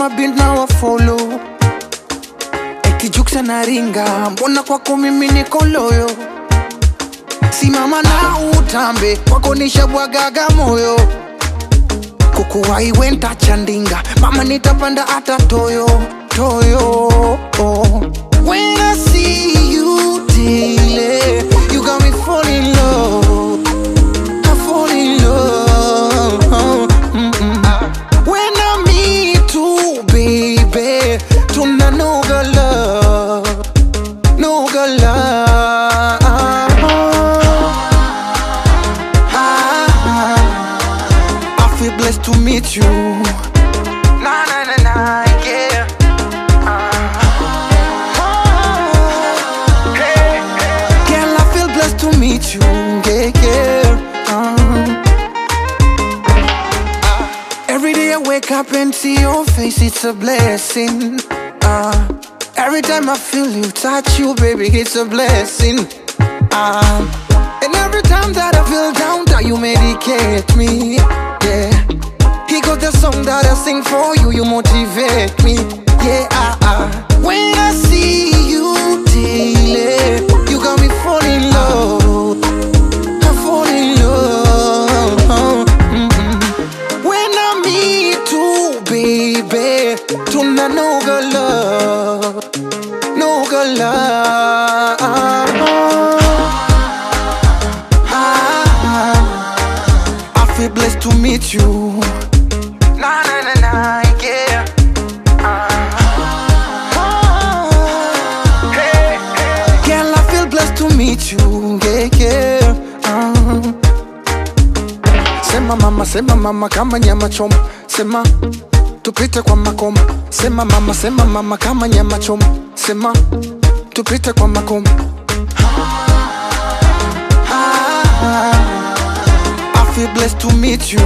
mabind na wa follow. Eti juksa na ringa, mbona kwako mimi niko loyo. Simama na utambe, kwako nishabwagaga moyo. Kukuwai wenta chandinga, mama nitapanda ata toyo, toyo. When I see you daily, you got me fall in love, I fall in love. When I meet you, baby, tuna no girl love, no girl love. I feel blessed to meet you. Na na na na, yeah. Girl, I feel blessed to meet you, yeah, yeah. Every day I wake up and see your face, it's a blessing. Every time I feel you, touch you, baby, it's a blessing. And every time that I feel down, that you medicate me, yeah. He got the song that I sing for you, you motivate me, yeah. When I see you daily, you got me fall in love, I fall in love. When I meet you, baby, tuna no girl love, no girl love. I feel blessed to meet you. Na na na na, yeah. Girl, I feel blessed to meet you, yeah, yeah. Sema mama kama nyama choma. Sema tupite kwa makoma. Sema mama kama nyama choma. Sema tupite kwa makoma. I feel blessed to meet you.